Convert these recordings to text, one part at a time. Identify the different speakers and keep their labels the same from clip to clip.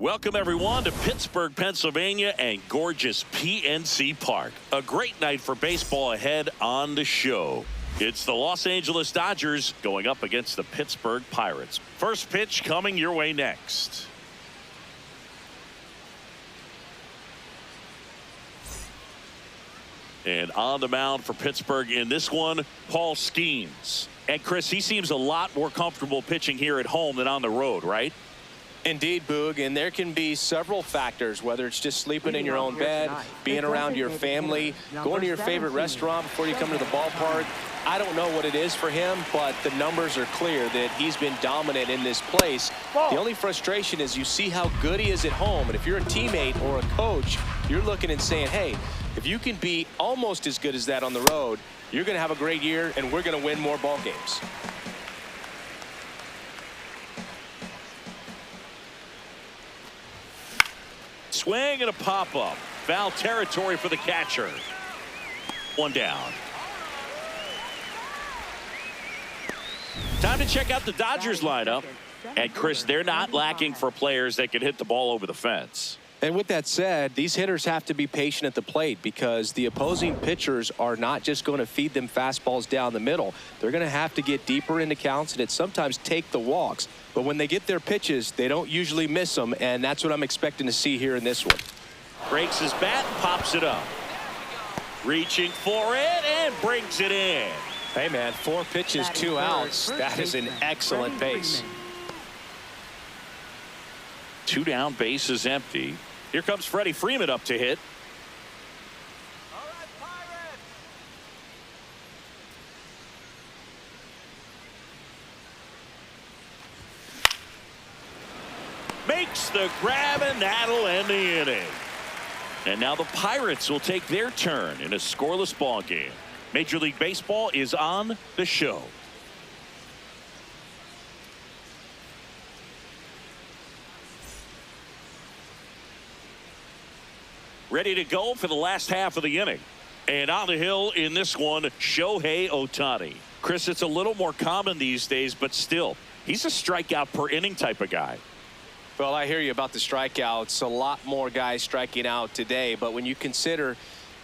Speaker 1: Welcome, everyone, to Pittsburgh, Pennsylvania and gorgeous PNC Park. A great night for baseball ahead on the show. It's the Los Angeles Dodgers going up against the Pittsburgh Pirates. First pitch coming your way next. And on the mound for Pittsburgh in this one, Paul Skenes. And Chris, he seems a lot more comfortable pitching here at home than on the road, right?
Speaker 2: Indeed, Boog, and there can be several factors, whether it's just sleeping in your own bed, being around your family, going to your favorite restaurant before you come to the ballpark. I don't know what it is for him, but the numbers are clear that he's been dominant in this place. The only frustration is you see how good he is at home, and if you're a teammate or a coach, you're looking and saying, hey, if you can be almost as good as that on the road, you're going to have a great year, and we're going to win more ball games.
Speaker 1: Swing and a pop-up. Foul territory for the catcher. One down. Time to check out the Dodgers lineup. And, Chris, they're not lacking for players that can hit the ball over the fence.
Speaker 2: And with that said, these hitters have to be patient at the plate because the opposing pitchers are not just going to feed them fastballs down the middle. They're going to have to get deeper into counts and sometimes take the walks. But when they get their pitches, they don't usually miss them, and that's what I'm expecting to see here in this one.
Speaker 1: Breaks his bat, pops it up. Reaching for it and brings it in.
Speaker 2: Hey, man, 4 pitches, 2 outs. That is an excellent pace.
Speaker 1: 2 down, base is empty. Here comes Freddie Freeman up to hit.
Speaker 3: All right, Pirates.
Speaker 1: Makes the grab, and that'll end the inning. And now the Pirates will take their turn in a scoreless ball game. Major League Baseball is on the show. Ready to go for the last half of the inning. And on the hill in this one, Shohei Ohtani. Chris, it's a little more common these days, but still, he's a strikeout per inning type of guy.
Speaker 2: Well, I hear you about the strikeouts. A lot more guys striking out today, but when you consider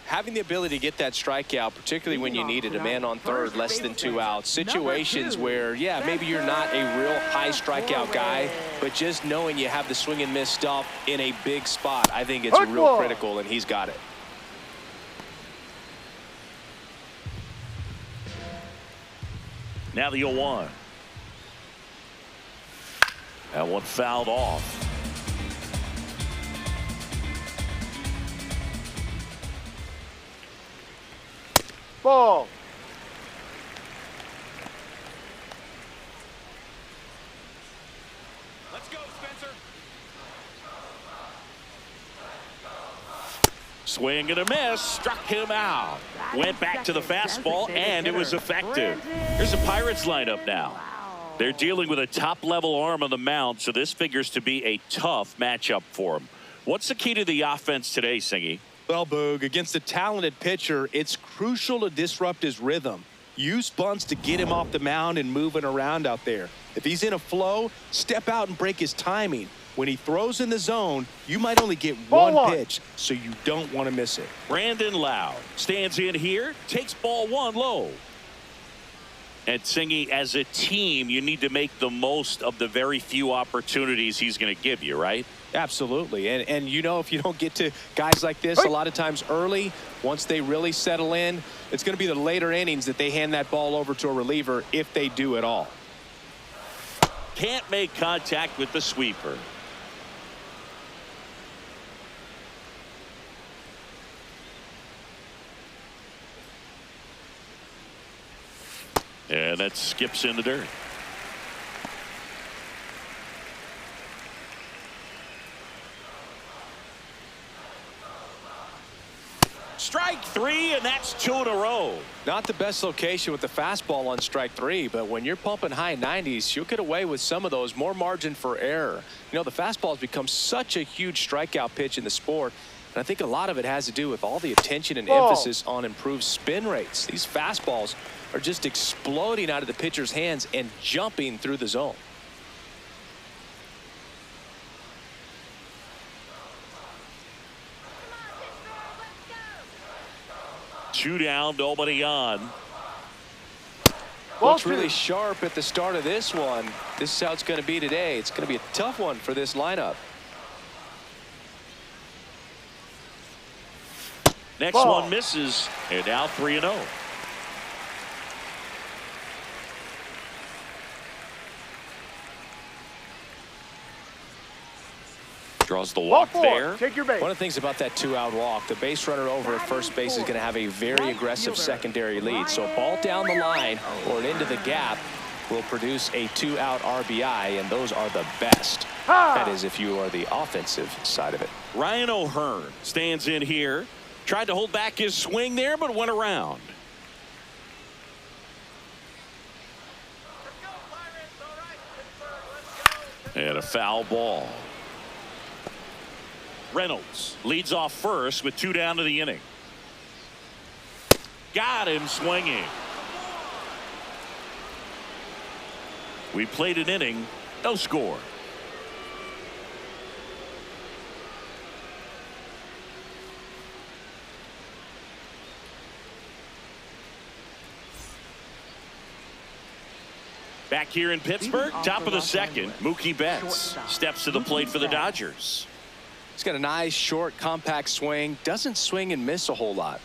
Speaker 2: having the ability to get that strikeout, particularly when you needed a man on third, less than 2 outs, situations where, yeah, maybe you're not a real high strikeout guy, but just knowing you have the swing and miss stuff in a big spot, I think it's real critical, and he's got it.
Speaker 1: Now the 0-1. That one fouled off.
Speaker 3: Ball.
Speaker 1: Let's go, Spencer. Swing and a miss, struck him out. Went back to the fastball, and it was effective. Here's the Pirates lineup now. They're dealing with a top-level arm on the mound, so this figures to be a tough matchup for them. What's the key to the offense today, Singy?
Speaker 2: Well, Boog, against a talented pitcher, it's crucial to disrupt his rhythm. Use bunts to get him off the mound and moving around out there. If he's in a flow, step out and break his timing. When he throws in the zone, you might only get one pitch, so you don't want to miss it.
Speaker 1: Brandon Lowe stands in here, takes ball 1 low. And Singy, as a team, you need to make the most of the very few opportunities he's going to give you, right?
Speaker 2: Absolutely. And you know, if you don't get to guys like this a lot of times early, once they really settle in, it's going to be the later innings that they hand that ball over to a reliever, if they do at all.
Speaker 1: Can't make contact with the sweeper. And that skips in the dirt. Strike 3, and that's 2 in a row.
Speaker 2: Not the best location with the fastball on strike 3, but when you're pumping high 90s, you'll get away with some of those, more margin for error. You know, the fastball has become such a huge strikeout pitch in the sport, and I think a lot of it has to do with all the attention and emphasis on improved spin rates. These fastballs are just exploding out of the pitcher's hands and jumping through the zone.
Speaker 1: 2 down, nobody on.
Speaker 2: Looks really sharp at the start of this one. This is how it's going to be today. It's going to be a tough one for this lineup.
Speaker 1: Next one misses, and now 3-0. Draws the walk there.
Speaker 3: Take your base.
Speaker 2: One of the things about that 2-out walk, the base runner over at first base is going to have a very aggressive secondary lead. So a ball down the line or into the gap will produce a 2-out RBI, and those are the best. That is if you are the offensive side of it.
Speaker 1: Ryan O'Hearn stands in here. Tried to hold back his swing there, but went around. And a foul ball. Reynolds leads off first with 2 down to the inning. Got him swinging. We played an inning, no score. Back here in Pittsburgh, top of the second, Mookie Betts steps to the plate for the Dodgers.
Speaker 2: He's got a nice, short, compact swing. Doesn't swing and miss a whole lot.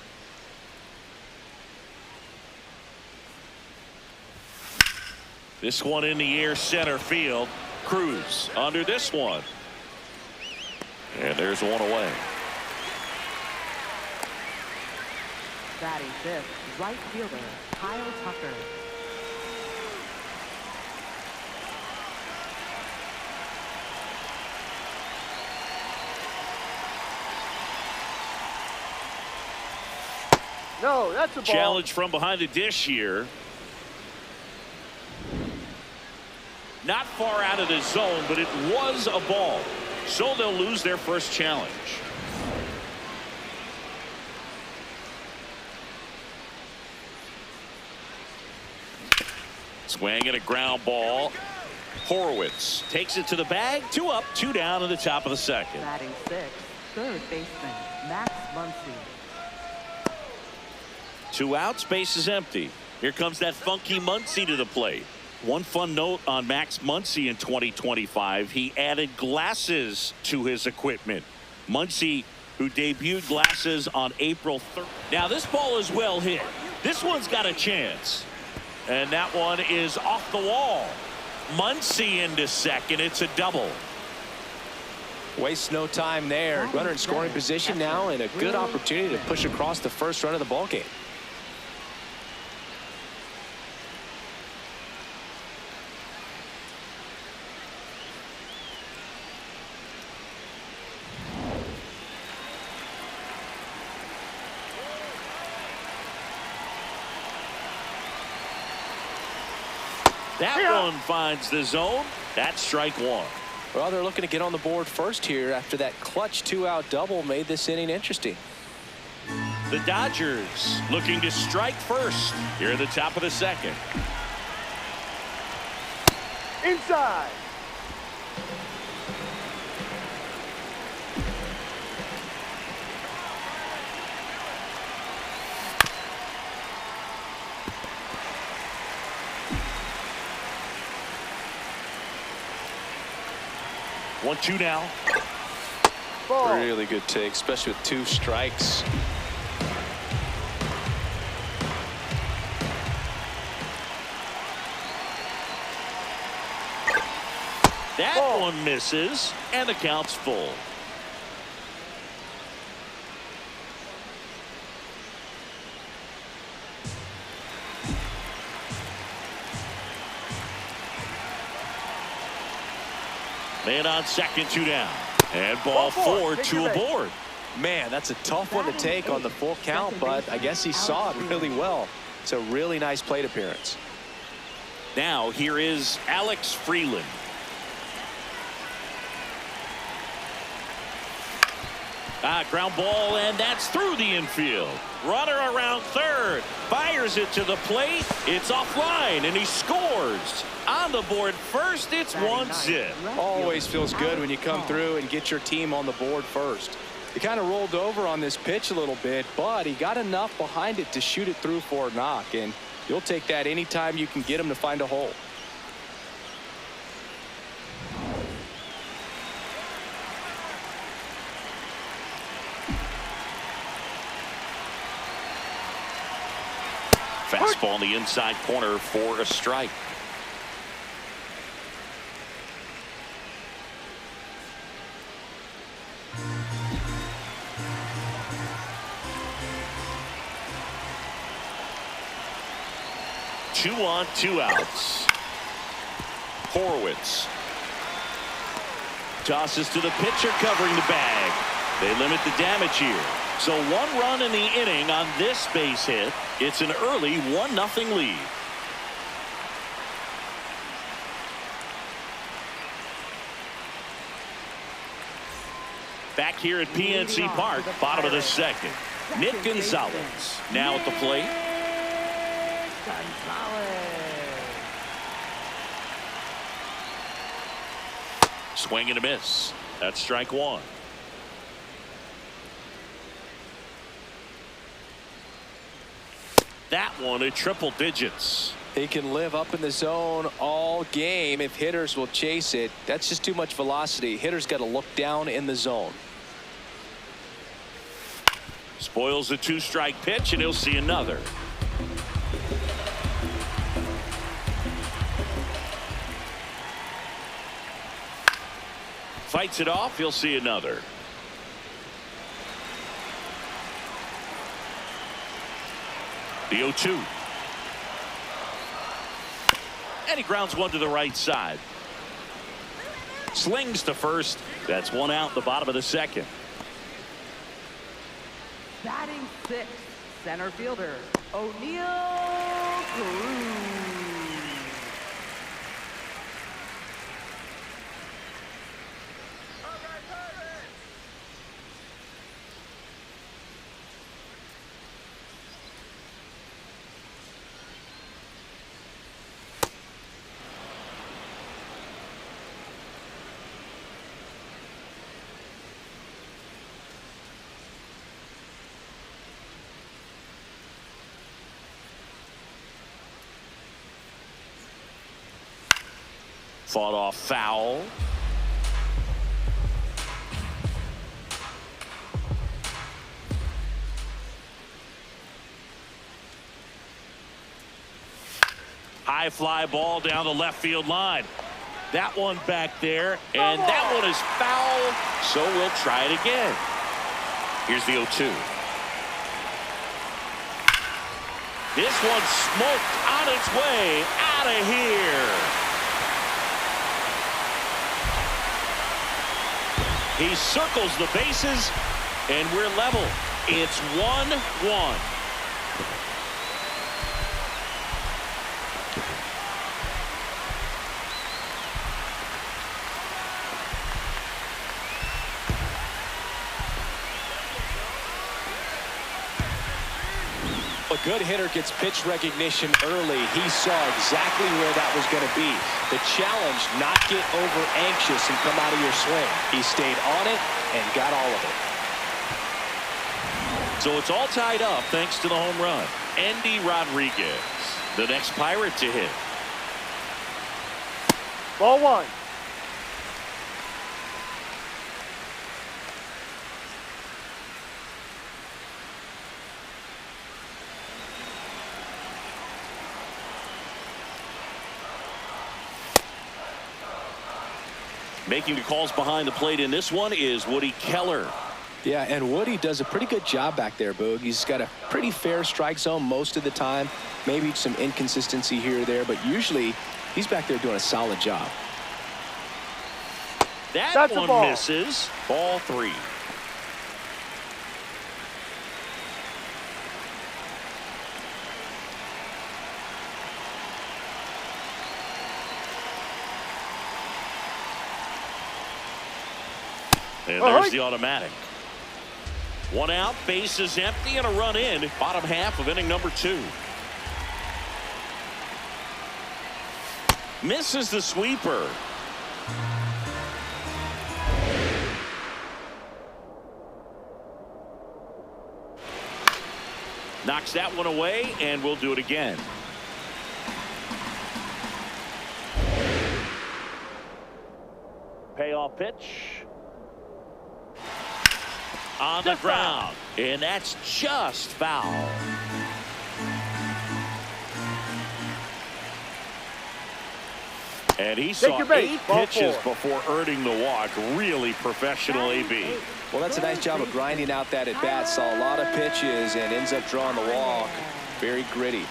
Speaker 1: This one in the air, center field. Cruz under this one. And there's one away.
Speaker 4: Batting fifth, right fielder, Kyle Tucker.
Speaker 3: No, that's a ball.
Speaker 1: Challenge from behind the dish here. Not far out of the zone, but it was a ball. So they'll lose their first challenge. Swing and a ground ball. Horowitz takes it to the bag. 2 up, 2 down in the top of the second.
Speaker 4: Batting sixth, third baseman, Max Muncy.
Speaker 1: 2 outs, base is empty. Here comes that funky Muncy to the plate. One fun note on Max Muncy in 2025, he added glasses to his equipment. Muncy, who debuted glasses on April 3rd. Now this ball is well hit. This one's got a chance. And that one is off the wall. Muncy into second. It's a double.
Speaker 2: Wastes no time there. Runner in scoring position now, and a good opportunity to push across the first run of the ball game.
Speaker 1: That one finds the zone. That's strike one.
Speaker 2: Well, they're looking to get on the board first here after that clutch 2-out double made this inning interesting.
Speaker 1: The Dodgers looking to strike first here at the top of the second.
Speaker 3: Inside.
Speaker 1: One, 2 now.
Speaker 3: Ball.
Speaker 2: Really good take, especially with 2 strikes.
Speaker 1: That one misses, and the count's full. Man on second, 2 down. And ball 4, 2 aboard.
Speaker 2: Man, that's a tough one to take on the full count, but I guess he saw it really well. It's a really nice plate appearance.
Speaker 1: Now here is Alex Freeland. Ground ball, and that's through the infield. Runner around third. Fires it to the plate. It's offline, and he scores. On the board first, it's 1-0.
Speaker 2: Always feels good when you come through and get your team on the board first. He kind of rolled over on this pitch a little bit, but he got enough behind it to shoot it through for a knock, and you'll take that anytime you can get him to find a hole.
Speaker 1: Fastball in the inside corner for a strike. Two on, 2 outs. Horowitz tosses to the pitcher covering the bag. They limit the damage here. So 1 run in the inning on this base hit. It's an early 1-0 lead. Back here at PNC Park, bottom of the second. Nick Gonzalez now at the plate. Swing and a miss. That's strike 1. That one at triple digits.
Speaker 2: He can live up in the zone all game if hitters will chase it. That's just too much velocity. Hitters got to look down in the zone.
Speaker 1: Spoils a 2-strike pitch, and he'll see another. Fights it off, he'll see another. The 0-2. And he grounds one to the right side. Slings to first. That's 1 out, the bottom of the second.
Speaker 4: Batting 6th, center fielder, O'Neal Cruz.
Speaker 1: Fought off foul. High fly ball down the left field line. That one back there, and that one is foul, so we'll try it again. Here's the 0-2. This one smoked on its way out of here. He circles the bases, and we're level. It's 1-1.
Speaker 2: A good hitter gets pitch recognition early. He saw exactly where that was going to be. The challenge, not get over anxious and come out of your swing. He stayed on it and got all of it.
Speaker 1: So it's all tied up thanks to the home run. Andy Rodriguez, the next Pirate to hit.
Speaker 3: Ball 1.
Speaker 1: Making the calls behind the plate in this one is Woody Keller.
Speaker 2: Yeah, and Woody does a pretty good job back there, Boog. He's got a pretty fair strike zone most of the time. Maybe some inconsistency here or there, but usually he's back there doing a solid job.
Speaker 1: That's one misses. Ball 3. And there's the automatic. 1 out, base is empty, and a run in. Bottom half of inning number 2. Misses the sweeper. Knocks that one away, and we'll do it again. Payoff pitch. On the ground. And that's just foul. And he saw 8 pitches before earning the walk. Really professional AB.
Speaker 2: Well, that's a nice job of grinding out that at bat. Saw a lot of pitches and ends up drawing the walk. Very gritty.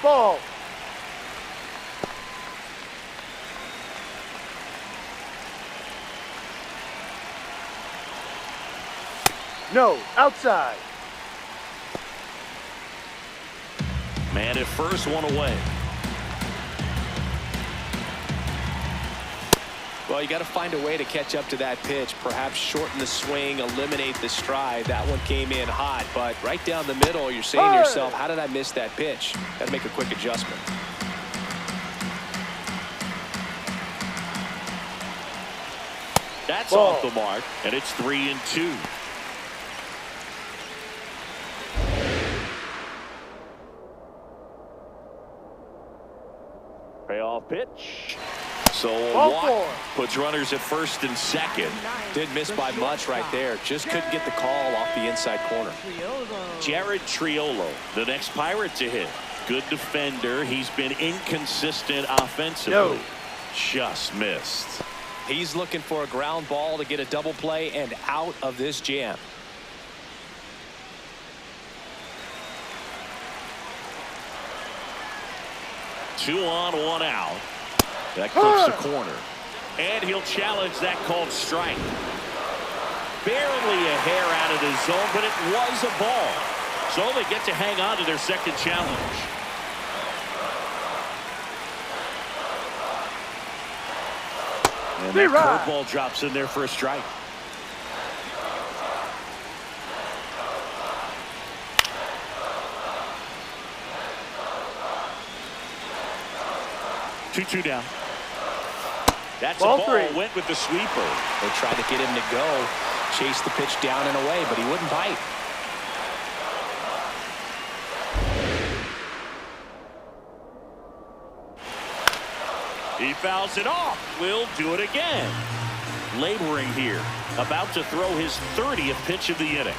Speaker 3: Ball. No, outside.
Speaker 1: Man at first, one away.
Speaker 2: Well, you got to find a way to catch up to that pitch. Perhaps shorten the swing, eliminate the stride. That one came in hot, but right down the middle, you're saying to yourself, how did I miss that pitch? Got to make a quick adjustment.
Speaker 1: That's off the mark, and it's 3-2. Payoff pitch. So a walk puts runners at first and second.
Speaker 2: Didn't miss by much right there. Just couldn't get the call off the inside corner.
Speaker 1: Jared Triolo, the next Pirate to hit. Good defender. He's been inconsistent offensively. Just missed.
Speaker 2: He's looking for a ground ball to get a double play and out of this jam.
Speaker 1: Two on, one out. That clips the corner. And he'll challenge that called strike. Barely a hair out of the zone, but it was a ball. So they get to hang on to their second challenge. And that curveball drops in there for a strike. Two down. That's a ball. Went with the sweeper.
Speaker 2: They tried to get him to go, chase the pitch down and away, but he wouldn't bite.
Speaker 1: He fouls it off. We'll do it again. Laboring here. About to throw his 30th pitch of the inning.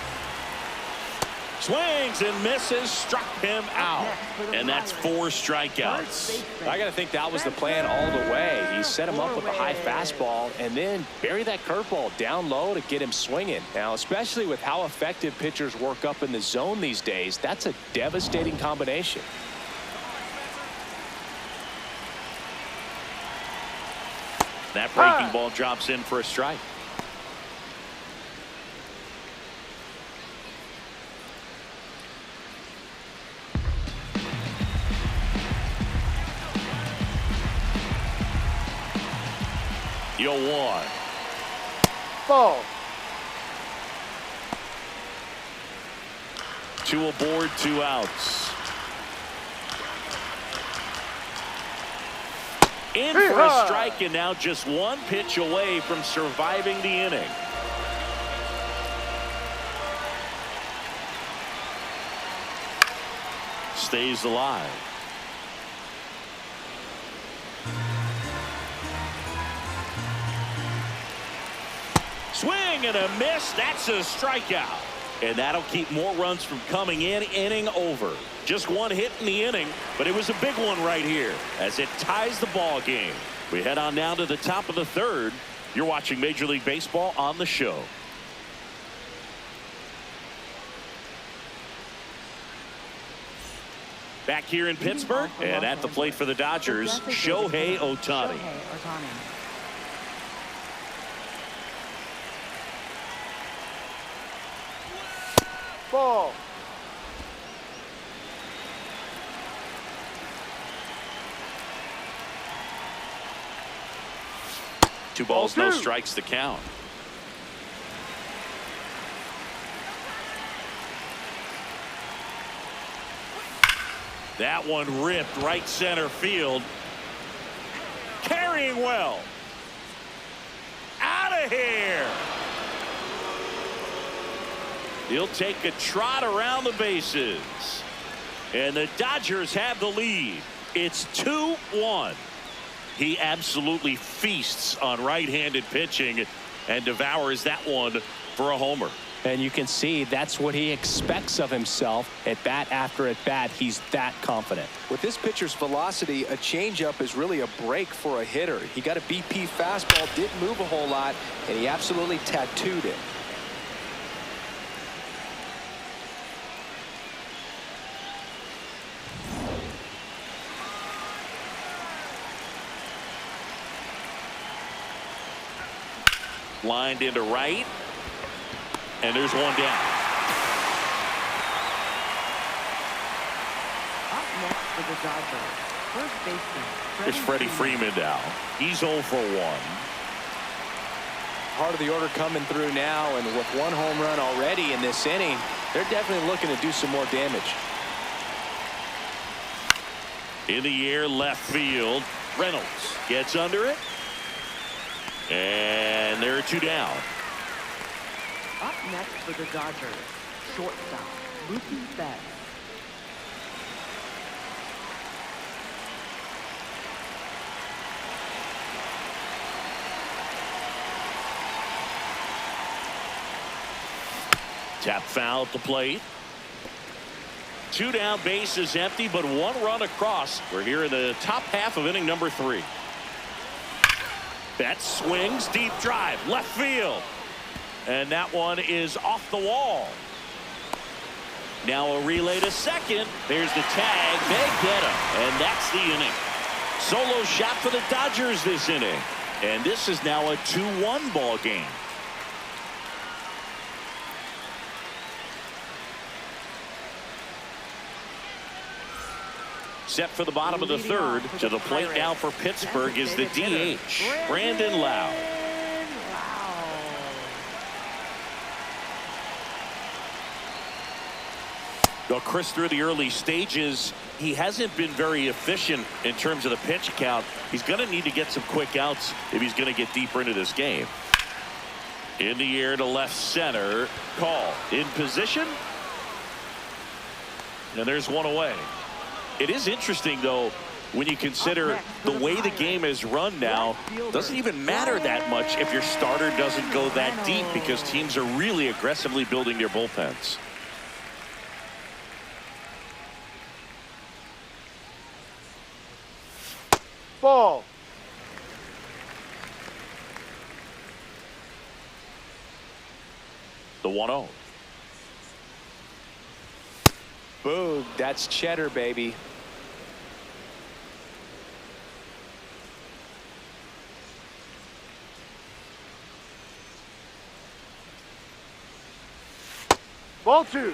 Speaker 1: Swings and misses, struck him out. And that's 4 strikeouts.
Speaker 2: I got to think that was the plan all the way. He set him up with a high fastball and then bury that curveball down low to get him swinging. Now, especially with how effective pitchers work up in the zone these days, that's a devastating combination.
Speaker 1: That breaking ball drops in for a strike. You'll one.
Speaker 3: Ball.
Speaker 1: 2 aboard, 2 outs. In for a strike, and now just 1 pitch away from surviving the inning. Stays alive. Swing and a miss. That's a strikeout. And that'll keep more runs from coming in. Inning over. Just 1 hit in the inning, but it was a big one right here as it ties the ball game. We head on now to the top of the 3rd. You're watching Major League Baseball on the show. Back here in Pittsburgh, and at the plate for the Dodgers, Shohei Ohtani.
Speaker 3: Ball.
Speaker 1: Two balls, no strikes to count. That one ripped right center field. Carrying well. Out of here. He'll take a trot around the bases. And the Dodgers have the lead. It's 2-1. He absolutely feasts on right-handed pitching and devours that one for a homer.
Speaker 2: And you can see that's what he expects of himself at bat after at bat. He's that confident. With this pitcher's velocity, a changeup is really a break for a hitter. He got a BP fastball, didn't move a whole lot, and he absolutely tattooed it.
Speaker 1: Lined into right. And there's one down.
Speaker 4: Up next for the Dodgers, first baseman.
Speaker 1: There's Freddie Freeman now. He's 0 for 1.
Speaker 2: Heart of the order coming through now, and with one home run already in this inning, they're definitely looking to do some more damage.
Speaker 1: In the air, left field. Reynolds gets under it. And there are 2 down.
Speaker 4: Up next for the Dodgers, shortstop, Mookie Betts.
Speaker 1: Tap foul at the plate. 2 down, bases empty, but 1 run across. We're here in the top half of inning number 3. Betts swings, deep drive, left field. And that one is off the wall. Now a relay to second. There's the tag. They get him. And that's the inning. Solo shot for the Dodgers this inning. And this is now a 2-1 ball game. Set for the bottom of the 3rd. To the plate now for Pittsburgh is the DH, Brandon Lau. Well, Chris, through the early stages, he hasn't been very efficient in terms of the pitch count. He's going to need to get some quick outs if he's going to get deeper into this game. In the air to left center. Call in position. And there's one away. It is interesting, though, when you consider the way the game is run now. Doesn't even matter that much if your starter doesn't go that deep, because teams are really aggressively building their bullpens.
Speaker 3: Ball.
Speaker 1: The 1-0.
Speaker 2: Boog, that's cheddar, baby.
Speaker 3: Ball 2.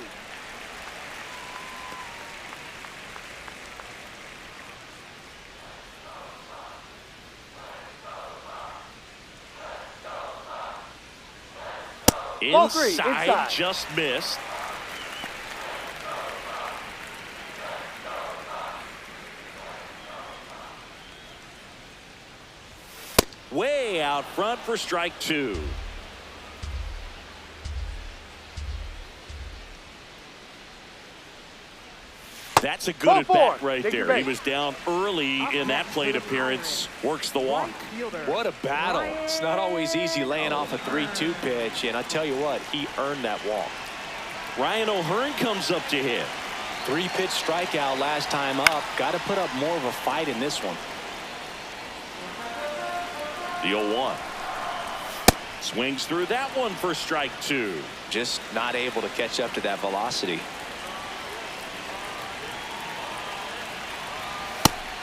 Speaker 3: Ball 3, inside.
Speaker 1: Just missed. Way out front for strike 2. That's a good
Speaker 3: Ball
Speaker 1: at bat
Speaker 3: 4.
Speaker 1: right
Speaker 3: Take
Speaker 1: there.
Speaker 3: your
Speaker 1: He
Speaker 3: base.
Speaker 1: was down early in that plate appearance. Works the walk.
Speaker 2: What a battle. It's not always easy laying off a 3-2 pitch, and I tell you what, he earned that walk.
Speaker 1: Ryan O'Hearn comes up to hit.
Speaker 2: 3-pitch strikeout last time up. Got to put up more of a fight in this one.
Speaker 1: The 0-1. Swings through that one for strike 2.
Speaker 2: Just not able to catch up to that velocity.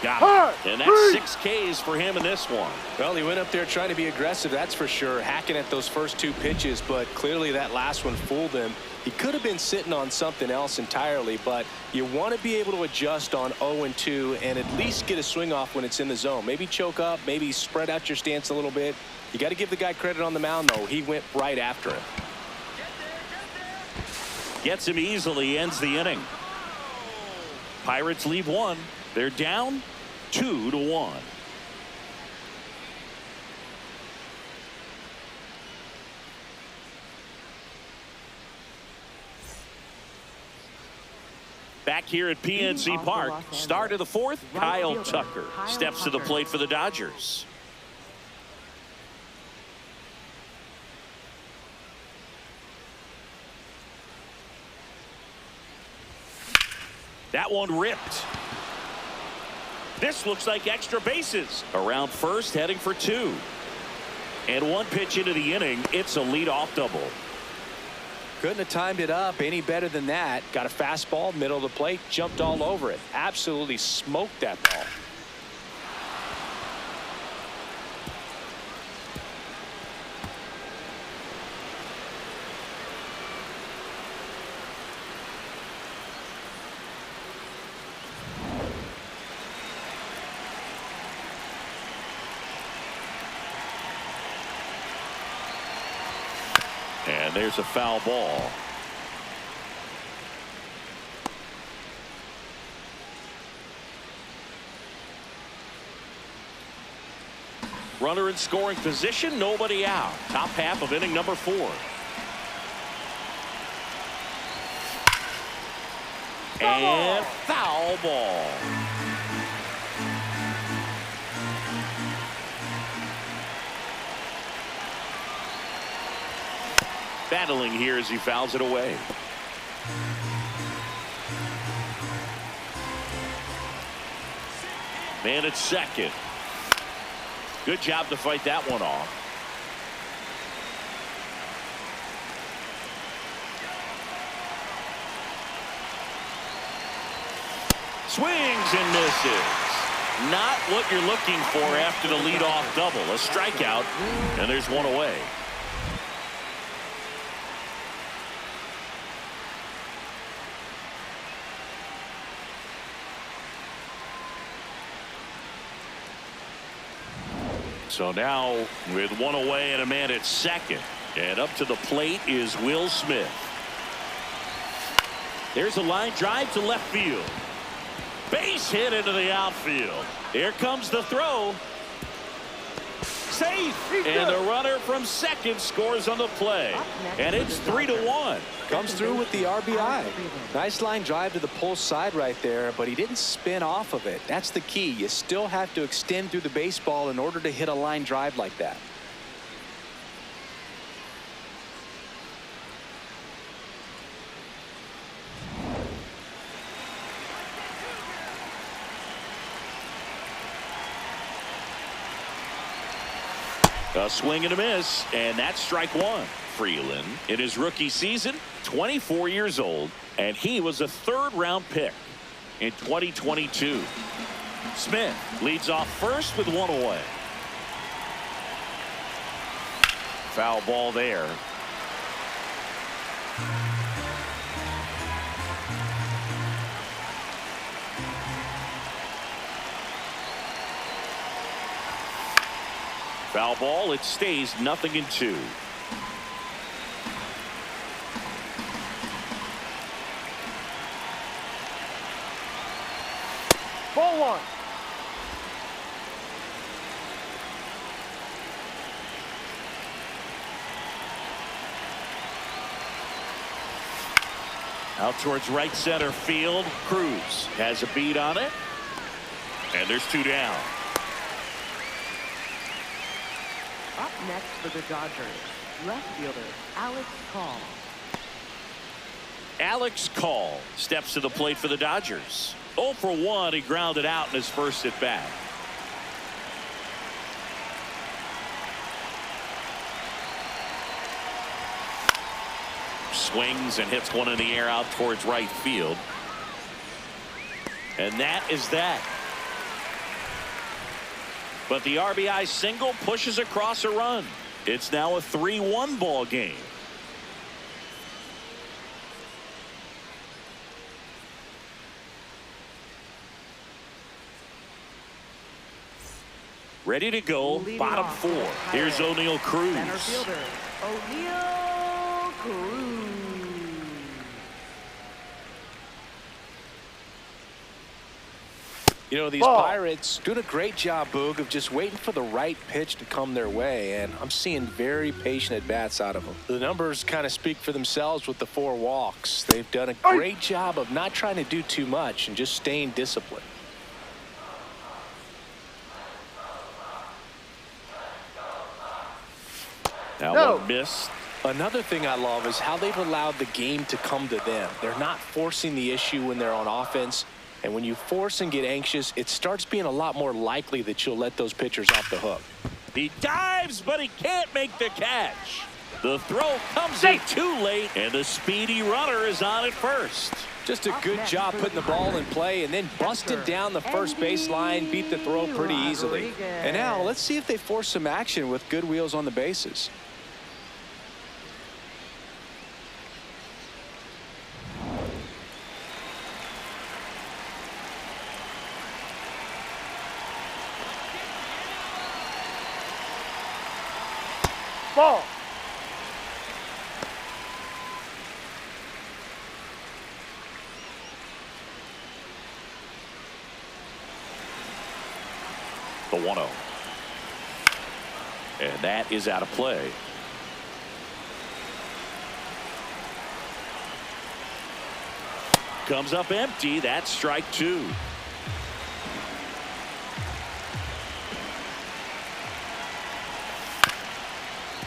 Speaker 1: Got it. And that's 6 Ks for him in this one.
Speaker 2: Well, he went up there trying to be aggressive, that's for sure, hacking at those first 2 pitches, but clearly that last one fooled him. He could have been sitting on something else entirely, but you want to be able to adjust on 0-2 and at least get a swing off when it's in the zone. Maybe choke up, maybe spread out your stance a little bit. You got to give the guy credit on the mound, though. He went right after him.
Speaker 1: Gets him easily, ends the inning. Pirates leave one. They're down 2-1. Back here at PNC Park, start of the fourth, Kyle Tucker steps to the plate for the Dodgers. That one ripped. This looks like extra bases. Around first, heading for two. And one pitch into the inning, it's a leadoff double.
Speaker 2: Couldn't have timed it up any better than that. Got a fastball, middle of the plate, jumped all over it. Absolutely smoked that ball.
Speaker 1: And there's a foul ball. Runner in scoring position, nobody out. Top half of inning number 4. And foul ball. Battling here as he fouls it away. Man at second. Good job to fight that one off. Swings and misses. Not what you're looking for after the leadoff double. A strikeout, and there's one away. So now with one away and a man at second, and up to the plate is Will Smith. There's a line drive to left field. Base hit into the outfield. Here comes the throw. Safe. And the runner from second scores on the play. And it's 3-1.
Speaker 2: Comes through with the RBI. Nice line drive to the pull side right there, but he didn't spin off of it. That's the key. You still have to extend through the baseball in order to hit a line drive like that.
Speaker 1: A swing and a miss, and that's strike one. Freeland, in his rookie season, 24 years old, and he was a third-round pick in 2022. Smith leads off first with one away. Foul ball there. Foul ball. It stays 0-2.
Speaker 3: Ball 1.
Speaker 1: Out towards right center field. Cruz has a beat on it. And there's 2 down.
Speaker 4: Up next for the Dodgers, left fielder Alex Call.
Speaker 1: Alex Call steps to the plate for the Dodgers. 0 for 1. He grounded out in his first at bat. Swings and hits one in the air out towards right field. And that is that. But the RBI single pushes across a run. It's now a 3-1 ball game. Ready to go, bottom 4. Here's O'Neal Cruz.
Speaker 4: Center fielder O'Neal Cruz.
Speaker 2: You know, these
Speaker 3: Ball.
Speaker 2: Pirates doing a great job, Boog, of just waiting for the right pitch to come their way, and I'm seeing very patient at-bats out of them. The numbers kind of speak for themselves with the 4 walks. They've done a great job of not trying to do too much and just staying disciplined.
Speaker 1: Now
Speaker 3: No.
Speaker 1: one missed.
Speaker 2: Another thing I love is how they've allowed the game to come to them. They're not forcing the issue when they're on offense. And when you force and get anxious, it starts being a lot more likely that you'll let those pitchers off the hook.
Speaker 1: He dives, but he can't make the catch. The throw comes in too late, and the speedy runner is on at first.
Speaker 2: Just a good job putting the ball in play and then busted down the first baseline, beat the throw pretty easily. And now let's see if they force some action with good wheels on the bases.
Speaker 3: Ball.
Speaker 1: The 1-0. And that is out of play. Comes up empty. That's strike 2.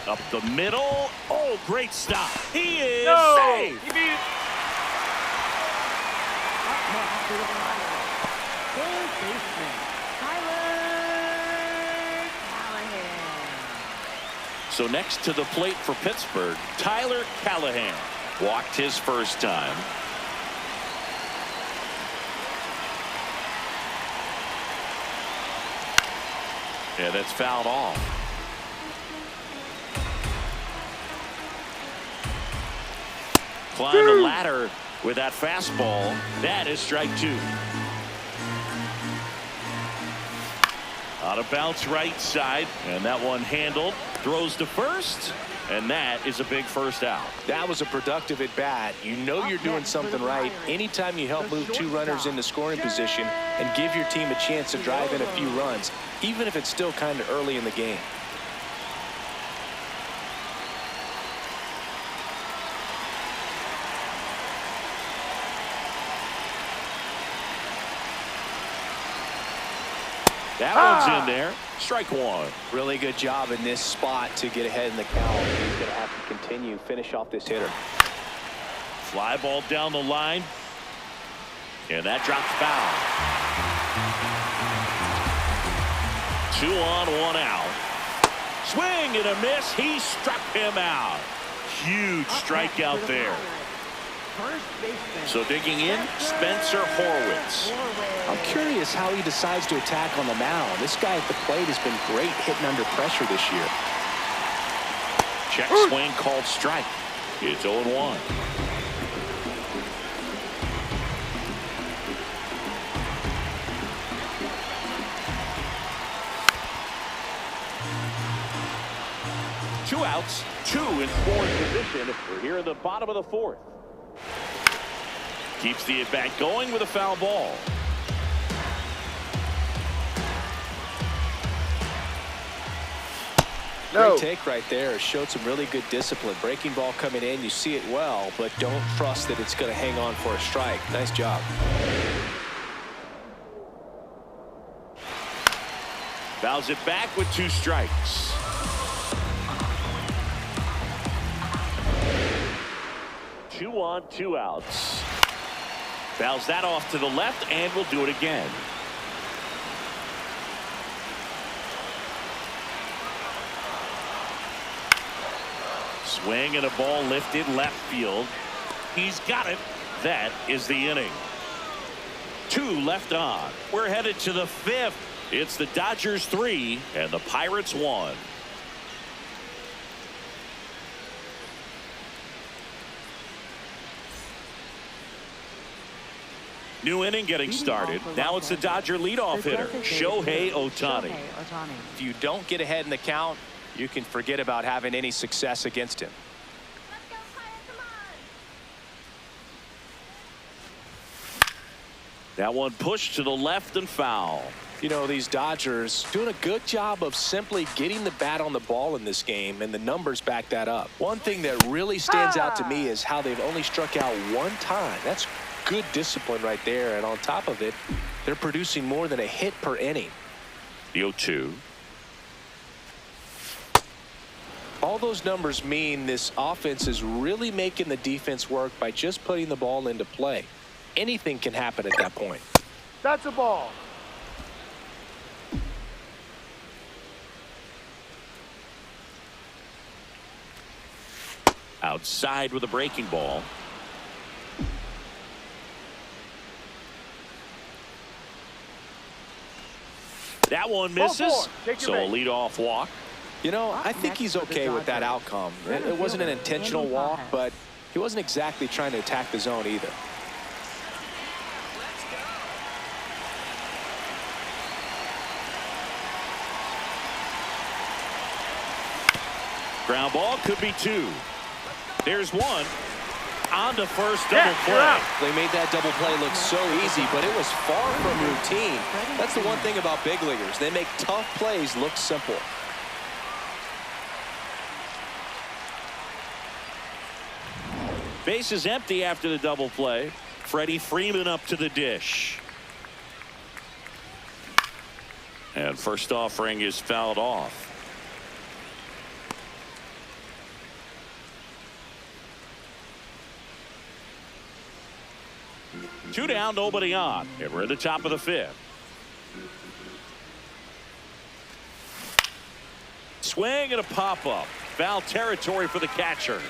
Speaker 1: Up the middle. Oh, great stop. He is safe.
Speaker 3: He beat it.
Speaker 4: Up next to the fire, third baseman, Tyler Callahan.
Speaker 1: So next to the plate for Pittsburgh, Tyler Callahan walked his first time. Yeah, that's fouled off. Climb the ladder with that fastball. That is strike 2. Out of bounce right side, and that one handled. Throws to first, and that is a big first out.
Speaker 2: That was a productive at bat. You know you're doing something right anytime you help move 2 runners into scoring position and give your team a chance to drive in a few runs, even if it's still kind of early in the game.
Speaker 1: That one's in there. Strike 1.
Speaker 2: Really good job in this spot to get ahead in the count. He's going to have to continue, finish off this hitter.
Speaker 1: Fly ball down the line. And that drops foul. 2 on, 1 out. Swing and a miss. He struck him out. Huge strikeout there.
Speaker 4: First baseman.
Speaker 1: So digging in, Spencer Horwitz.
Speaker 2: I'm curious how he decides to attack on the mound. This guy at the plate has been great hitting under pressure this year.
Speaker 1: Check swing called strike. It's 0-1. Two outs, 2 in scoring position. We're here in the bottom of the 4th. Keeps the at-bat going with a foul ball.
Speaker 3: No.
Speaker 2: Great take right there. Showed some really good discipline. Breaking ball coming in, you see it well, but don't trust that it's going to hang on for a strike. Nice job.
Speaker 1: Fouls it back with 2 strikes. Two on, 2 outs. Fouls that off to the left, and will do it again. Swing and a ball lifted left field. He's got it. That is the inning. 2 left on. We're headed to the 5th. It's the Dodgers 3 and the Pirates 1. New inning getting started. Now it's the Dodger leadoff hitter, Shohei Ohtani.
Speaker 2: If you don't get ahead in the count, you can forget about having any success against him.
Speaker 1: That one pushed to the left and foul.
Speaker 2: You know, these Dodgers doing a good job of simply getting the bat on the ball in this game, and the numbers back that up. One thing that really stands out to me is how they've only struck out one time. That's good discipline right there, and on top of it, they're producing more than a hit per inning.
Speaker 1: The 0-2.
Speaker 2: All those numbers mean this offense is really making the defense work by just putting the ball into play. Anything can happen at that point.
Speaker 3: That's a ball.
Speaker 1: Outside with a breaking ball. That one misses. So a leadoff walk.
Speaker 2: You know, I think he's okay with that outcome. It wasn't an intentional walk, but he wasn't exactly trying to attack the zone either.
Speaker 1: Ground ball could be two. There's one. On to first double play.
Speaker 2: They made that double play look so easy, but it was far from routine. That's the one thing about big leaguers. They make tough plays look simple.
Speaker 1: Base is empty after the double play. Freddie Freeman up to the dish. And first offering is fouled off. Two down, nobody on. And we're at the top of the fifth. Swing and a pop-up. Foul territory for the catcher.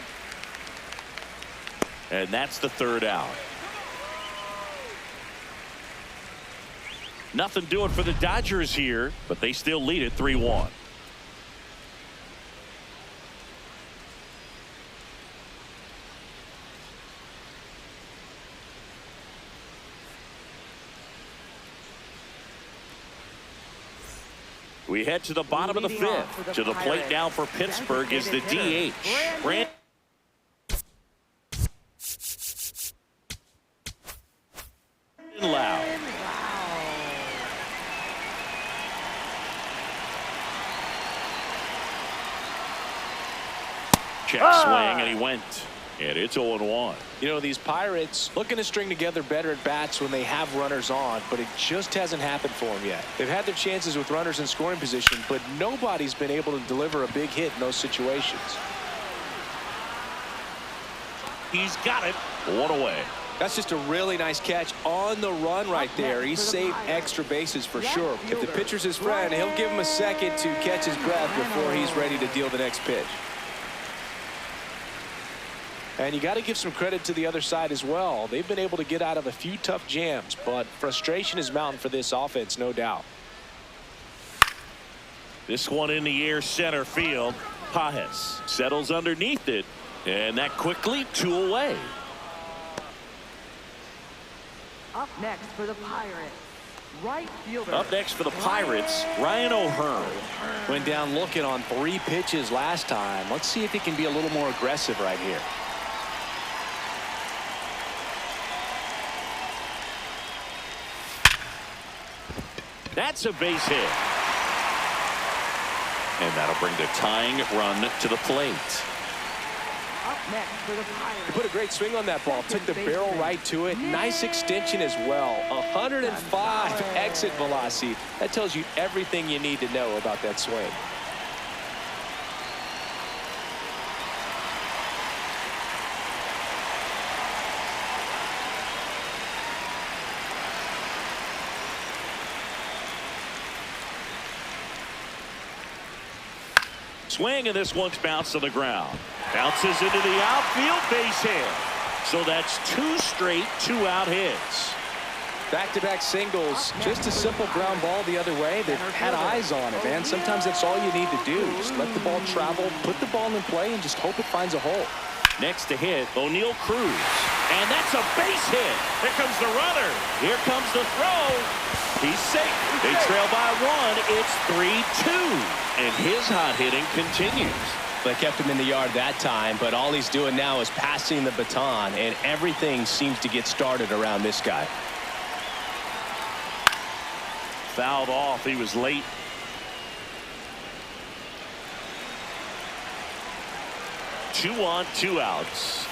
Speaker 1: And that's the third out. Nothing doing for the Dodgers here, but they still lead it 3-1. We head to the bottom of the fifth. To the plate now for Pittsburgh is the DH. Brandon Loud. Check swing, and he went. And it's 0-1.
Speaker 2: You know, these Pirates looking to string together better at bats when they have runners on, but it just hasn't happened for them yet. They've had their chances with runners in scoring position, but nobody's been able to deliver a big hit in those situations.
Speaker 1: He's got it. One away.
Speaker 2: That's just a really nice catch on the run right there. He saved extra bases for sure. If the pitcher's his friend, he'll give him a second to catch his breath before he's ready to deal the next pitch. And you got to give some credit to the other side as well. They've been able to get out of a few tough jams, but frustration is mounting for this offense, no doubt.
Speaker 1: This one in the air center field. Pajes settles underneath it, and that quickly 2 away.
Speaker 4: Up next for the Pirates, right fielder.
Speaker 1: Up next for the Pirates, Ryan O'Hearn.
Speaker 2: Went down looking on 3 pitches last time. Let's see if he can be a little more aggressive right here.
Speaker 1: That's a base hit. And that'll bring the tying run to the plate.
Speaker 4: Up next for the Pirates.
Speaker 2: He put a great swing on that ball. Took the barrel right to it. Nice extension as well. 105 exit velocity. That tells you everything you need to know about that swing.
Speaker 1: Swing, and this one's bounced to the ground. Bounces into the outfield, base hit. So that's 2 straight 2-out hits.
Speaker 2: Back-to-back singles. Just a simple ground ball the other way. They've had eyes on it, man. Sometimes that's all you need to do. Just let the ball travel, put the ball in play, and just hope it finds a hole.
Speaker 1: Next to hit, O'Neal Cruz. And that's a base hit. Here comes the runner. Here comes the throw. He's safe. They trail by 1. It's 3-2. And his hot hitting continues.
Speaker 2: They kept him in the yard that time, but all he's doing now is passing the baton, and everything seems to get started around this guy.
Speaker 1: fouled off. He was late. Two on, two outs.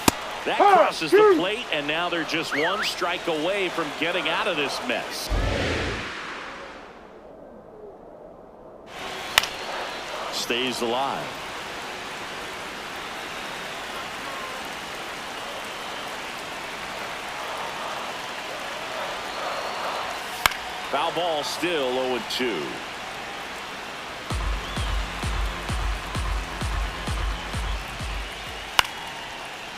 Speaker 1: That crosses the plate, and now they're just one strike away from getting out of this mess. Stays alive. Foul ball, still 0-2.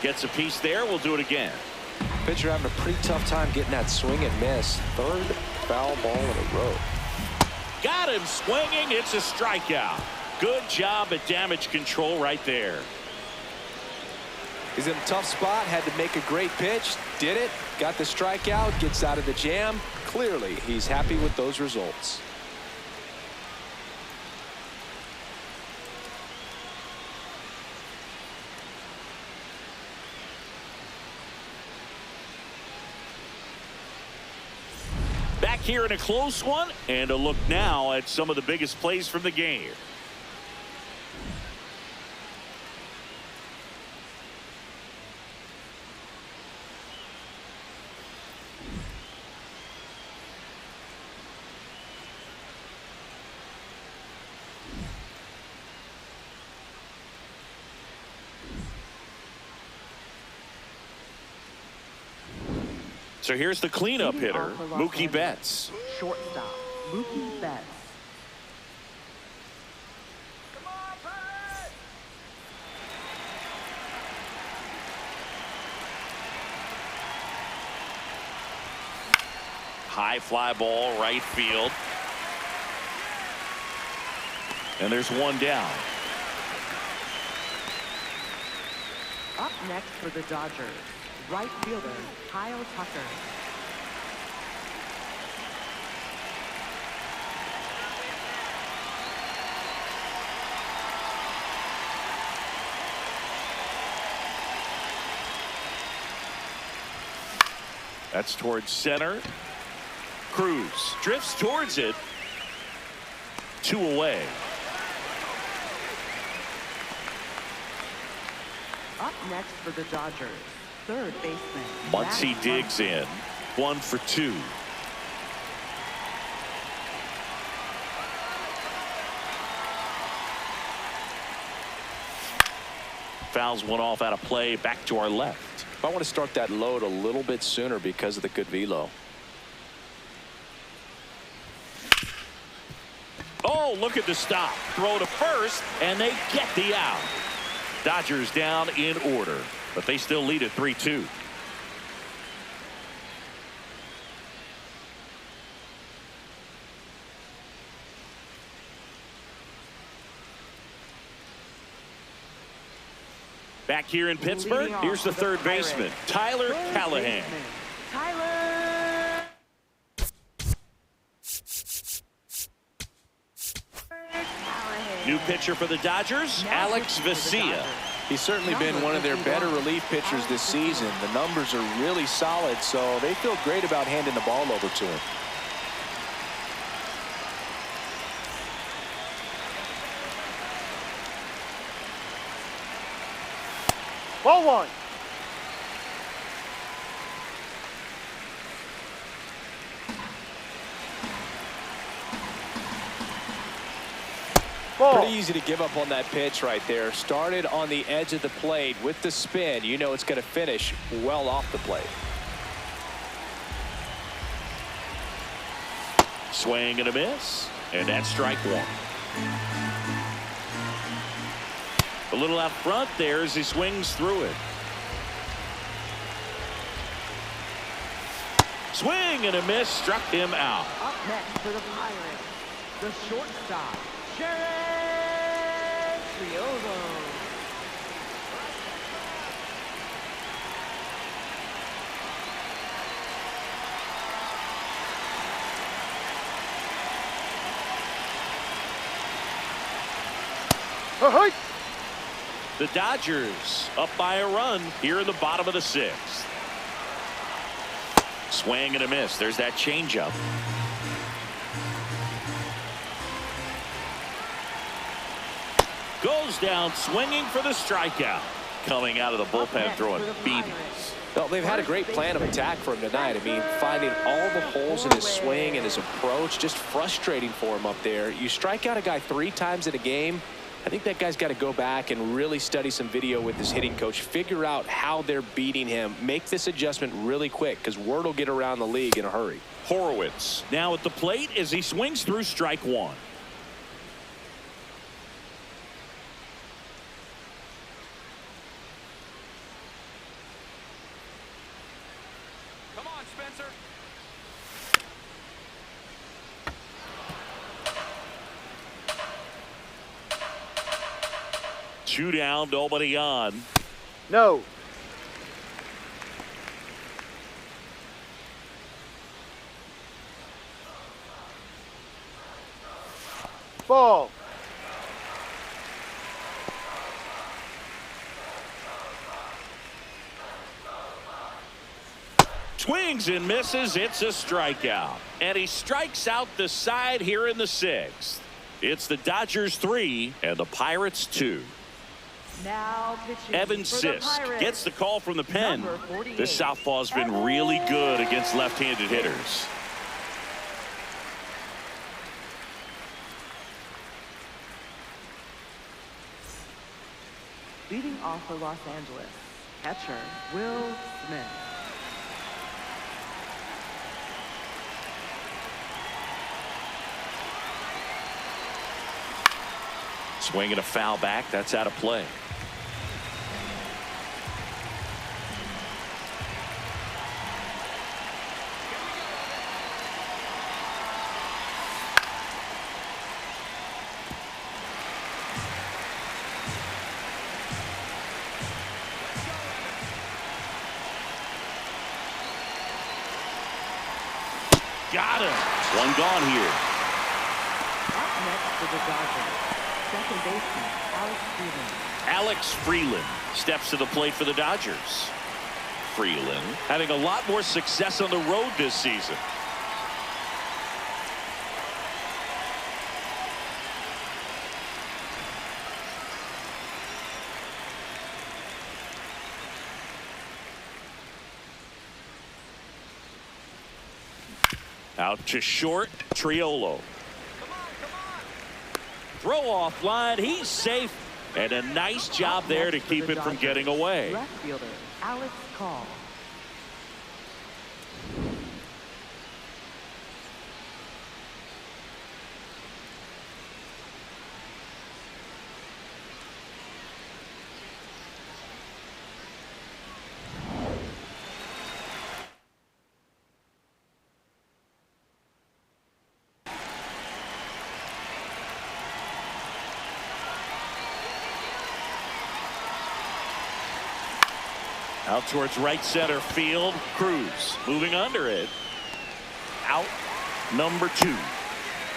Speaker 1: Gets a piece there. We'll do it again.
Speaker 2: Pitcher having a pretty tough time getting that swing and miss. Third foul ball in a row.
Speaker 1: Got him swinging. It's a strikeout. Good job at damage control right there.
Speaker 2: He's in a tough spot. Had to make a great pitch. Did it. Got the strikeout. Gets out of the jam. Clearly, he's happy with those results.
Speaker 1: Back here in a close one, and a look now at some of the biggest plays from the game. So here's the cleanup hitter, Mookie Betts.
Speaker 4: Shortstop, Mookie Betts.
Speaker 1: High fly ball, right field. And there's one down.
Speaker 4: Up next for the Dodgers, right fielder, Kyle Tucker.
Speaker 1: That's towards center. Cruz drifts towards it. 2 away.
Speaker 4: Up next for the Dodgers, third baseman.
Speaker 1: Muncy digs in. 1 for 2. Fouls one off out of play. Back to our left.
Speaker 2: I want to start that load a little bit sooner because of the good velo.
Speaker 1: Oh, look at the stop. Throw to first, and they get the out. Dodgers down in order, but they still lead at 3-2. Back here in Pittsburgh, here's the third baseman, Tyler Callahan.
Speaker 4: Tyler Callahan.
Speaker 1: New pitcher for the Dodgers, Alex Vesia.
Speaker 2: He's certainly been one of their better relief pitchers this season. The numbers are really solid, so they feel great about handing the ball over to him.
Speaker 3: Ball 1. Ball.
Speaker 2: Pretty easy to give up on that pitch right there. Started on the edge of the plate with the spin. You know it's going to finish well off the plate.
Speaker 1: Swing and a miss, and that's strike 1. A little out front there as he swings through it. Swing and a miss, struck him out.
Speaker 4: Up next for the Pirates, the shortstop, Skenes.
Speaker 3: Hey!
Speaker 1: The Dodgers up by a run here in the bottom of the 6th. Swing and a miss. There's that changeup. Goes down swinging for the strikeout. Coming out of the bullpen throwing beatings.
Speaker 2: Well, they've had a great plan of attack for him tonight. I mean, finding all the holes in his swing and his approach, just frustrating for him up there. You strike out a guy 3 times in a game, I think that guy's got to go back and really study some video with his hitting coach, figure out how they're beating him, make this adjustment really quick, because word will get around the league in a hurry.
Speaker 1: Horowitz now at the plate as he swings through strike 1.
Speaker 2: Come on, Spencer.
Speaker 1: 2 down, nobody on.
Speaker 3: No. Ball.
Speaker 1: Swings and misses. It's a strikeout. And he strikes out the side here in the 6th. It's the Dodgers 3 and the Pirates 2.
Speaker 4: Now pitching
Speaker 1: Evan
Speaker 4: for the
Speaker 1: Sisk
Speaker 4: Pirates,
Speaker 1: gets the call from the pen.
Speaker 4: number 48,
Speaker 1: This southpaw's been really good against left-handed hitters.
Speaker 4: Leading off for Los Angeles, catcher Will Smith.
Speaker 1: Swinging a foul back. That's out of play. Got him. One gone here.
Speaker 4: Up next for the Dodgers, second baseman Alex Freeland.
Speaker 1: Alex Freeland steps to the plate for the Dodgers. Freeland having a lot more success on the road this season. Out to short, Triolo. Throw off line, he's safe. And a nice job there to keep it from getting away.
Speaker 4: Left fielder Alex Call.
Speaker 1: Out towards right center field. Cruz moving under it. Out number 2.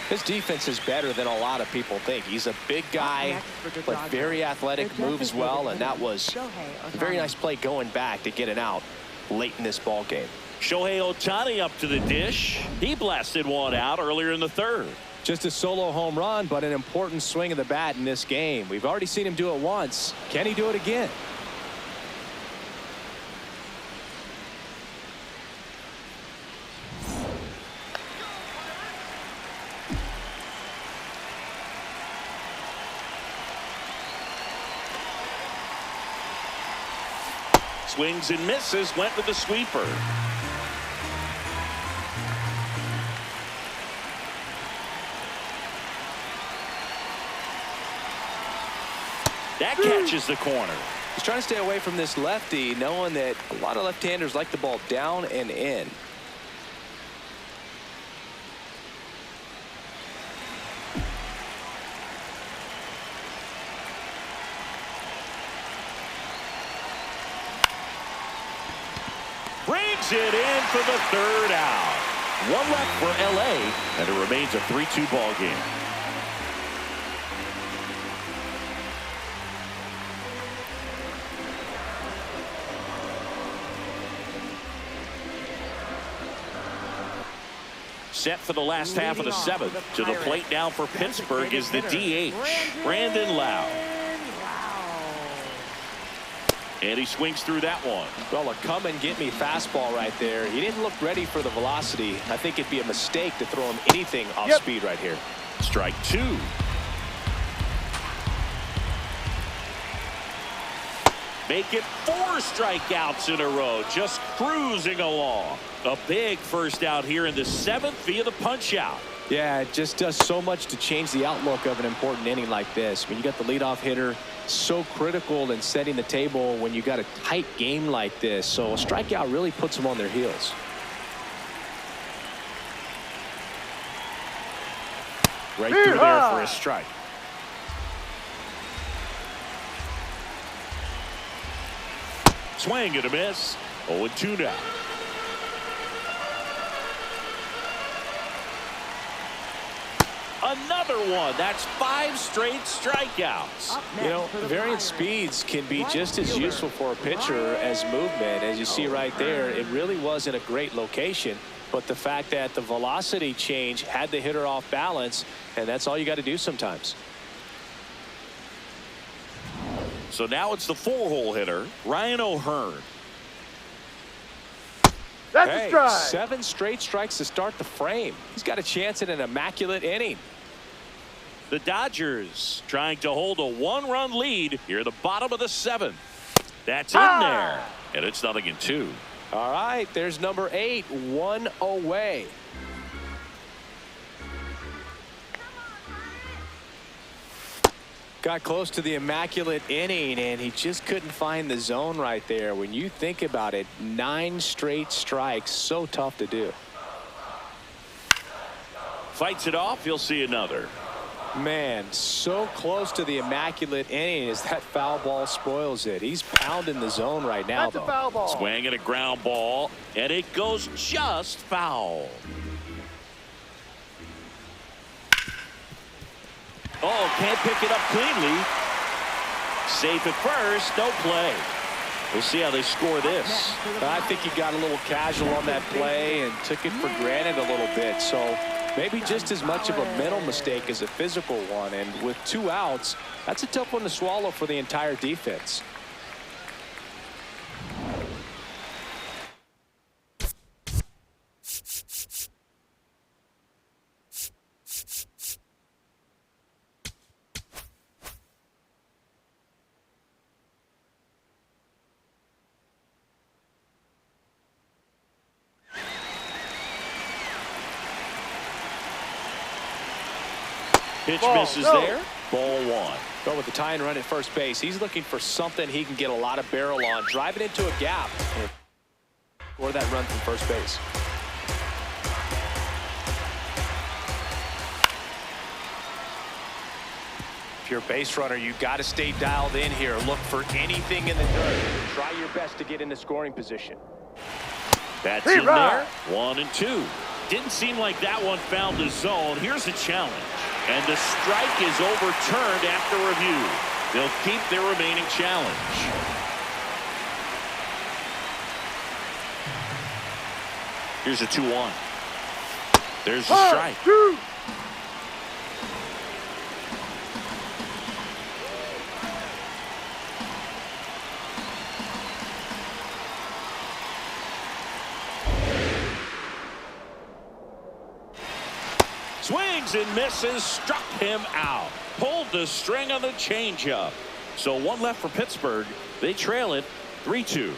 Speaker 2: His defense is better than a lot of people think. He's a big guy, but very athletic, moves well, and that was a very nice play going back to get it out late in this ball game.
Speaker 1: Shohei Ohtani up to the dish. He blasted one out earlier in the 3rd.
Speaker 2: Just a solo home run, but an important swing of the bat in this game. We've already seen him do it once. Can he do it again?
Speaker 1: Swings and misses, went with the sweeper. That catches the corner.
Speaker 2: He's trying to stay away from this lefty, knowing that a lot of left-handers like the ball down and in.
Speaker 1: Brings it in for the 3rd out. One left for LA, and it remains a 3-2 ball game. Set for the last half of the 7th. To the plate now for Pittsburgh is the DH, Brandon Lau. And he swings through that one.
Speaker 2: Well, a come-and-get-me fastball right there. He didn't look ready for the velocity. I think it'd be a mistake to throw him anything off speed right here.
Speaker 1: Strike two. Make it 4 strikeouts in a row, just cruising along. A big first out here in the 7th via the punch-out.
Speaker 2: Yeah, it just does so much to change the outlook of an important inning like this. I mean, you got the leadoff hitter, so critical in setting the table when you got a tight game like this. So a strikeout really puts them on their heels.
Speaker 1: Right through there for a strike. Swing and a miss. 0-2 now. Another one. That's 5 straight strikeouts.
Speaker 2: You know, varying speeds can be just as useful for a pitcher as movement. As you see right there, it really wasn't a great location. But the fact that the velocity change had the hitter off balance, and that's all you got to do sometimes.
Speaker 1: So now it's the 4-hole hitter, Ryan O'Hearn.
Speaker 3: That's a strike.
Speaker 2: 7 straight strikes to start the frame. He's got a chance at an immaculate inning.
Speaker 1: The Dodgers trying to hold a 1-run lead here at the bottom of the 7th. That's in there, and it's 0-2.
Speaker 2: All right, there's number 8, 1 away. Got close to the immaculate inning, and he just couldn't find the zone right there. When you think about it, 9 straight strikes, so tough to do.
Speaker 1: Fights it off, you'll see another.
Speaker 2: Man, so close to the immaculate inning as that foul ball spoils it. He's pounding the zone right now,
Speaker 3: That's a foul ball.
Speaker 1: Swing and a ground ball, and it goes just foul. Oh, can't pick it up cleanly. Safe at first, no play. We'll see how they score this.
Speaker 2: I think he got a little casual on that play and took it for granted a little bit. So maybe just as much of a mental mistake as a physical one. And with 2 outs, that's a tough one to swallow for the entire defense.
Speaker 1: Pitch misses there. Ball 1.
Speaker 2: But with the tie and run at first base, he's looking for something he can get a lot of barrel on. Drive it into a gap. Or that run from first base. If you're a base runner, you got to stay dialed in here. Look for anything in the dirt. Try your best to get into scoring position.
Speaker 1: That's in there. 1-2. Didn't seem like that one found the zone. Here's a challenge. And the strike is overturned after review. They'll keep their remaining challenge. Here's a 2-1. There's the strike. Swings and misses, struck him out. Pulled the string on the changeup. So 1 left for Pittsburgh. They trail it 3-2.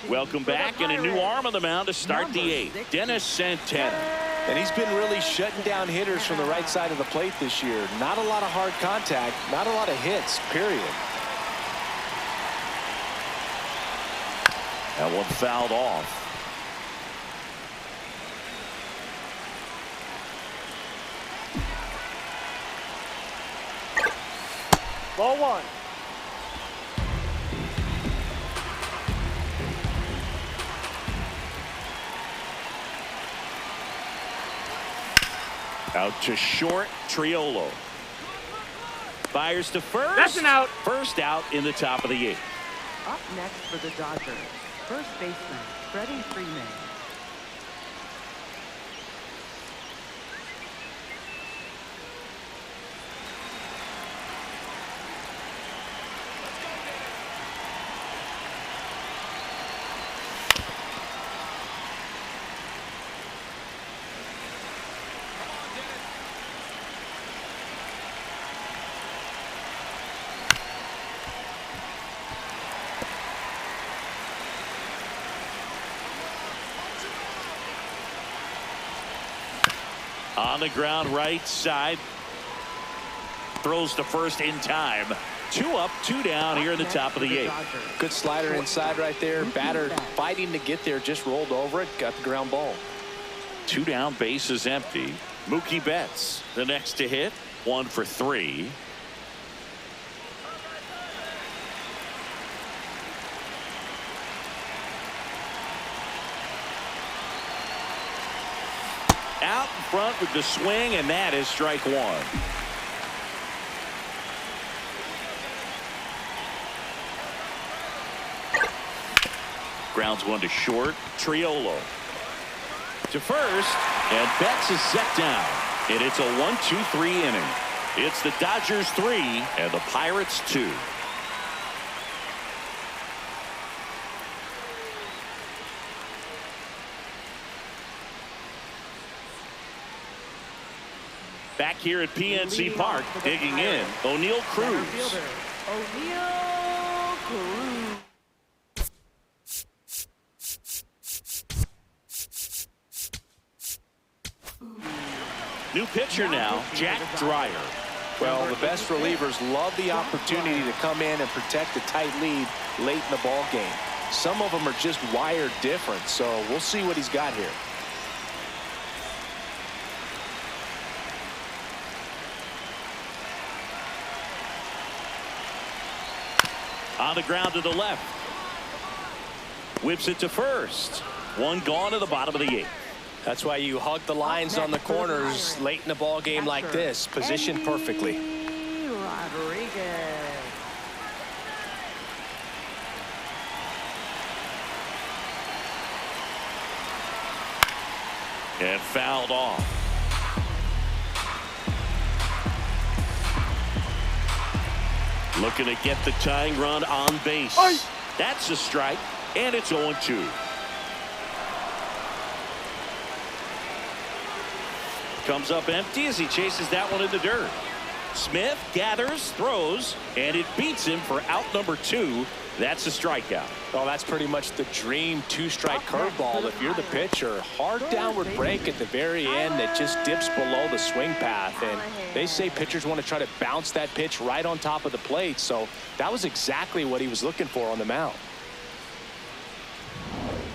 Speaker 1: Welcome back, and a new arm on the mound to start the 8th. Dennis Santana.
Speaker 2: And he's been really shutting down hitters from the right side of the plate this year. Not a lot of hard contact, not a lot of hits, period.
Speaker 1: That one fouled off.
Speaker 3: Ball 1.
Speaker 1: Out to short, Triolo. Fires to first.
Speaker 3: That's an out.
Speaker 1: First out in the top of the 8th.
Speaker 4: Up next for the Dodgers, first baseman Freddie Freeman.
Speaker 1: On the ground right side. Throws to first in time. 2 up, 2 down here in the top of the 8th.
Speaker 2: Good slider inside right there. Batter fighting to get there, just rolled over it, got the ground ball.
Speaker 1: 2 down, base is empty. Mookie Betts, the next to hit. 1 for 3. Out in front with the swing, and that is strike 1. Grounds 1 to short. Triolo to first, and Betts is set down. And it's a 1-2-3 inning. It's the Dodgers 3 and the Pirates 2. Back here at PNC Park, digging in, O'Neal Cruz.
Speaker 4: O'Neal Cruz.
Speaker 1: New pitcher now, Jack Dreyer.
Speaker 2: Well, the best relievers love the opportunity to come in and protect a tight lead late in the ball game. Some of them are just wired different, so we'll see what he's got here.
Speaker 1: On the ground to the left. Whips it to first. 1 gone to the bottom of the 8th.
Speaker 2: That's why you hug the lines on the corners late in the ball game like this, positioned perfectly.
Speaker 4: Rodriguez.
Speaker 1: And fouled off. Looking to get the tying run on base. That's a strike, and it's 0-2. Comes up empty as he chases that one in the dirt. Smith gathers, throws, and it beats him for out number 2. That's a strikeout.
Speaker 2: Well, that's pretty much the dream 2-strike curveball if you're the pitcher. Hard downward break at the very end that just dips below the swing path. And they say pitchers want to try to bounce that pitch right on top of the plate. So that was exactly what he was looking for on the mound.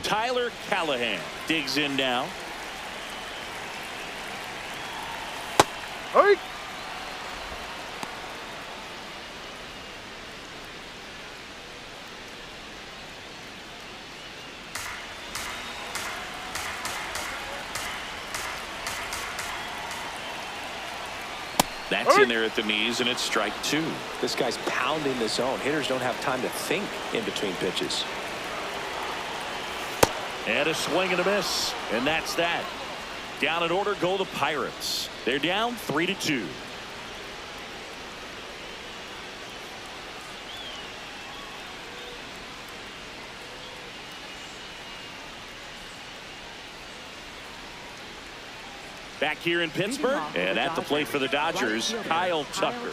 Speaker 1: Tyler Callahan digs in now.
Speaker 3: Hey!
Speaker 1: That's in there at the knees, and it's strike 2.
Speaker 2: This guy's pounding the zone. Hitters don't have time to think in between pitches.
Speaker 1: And a swing and a miss, and that's that. Down in order go the Pirates. They're down 3-2. Back here in Pittsburgh, and at the plate for the Dodgers, Kyle Tucker.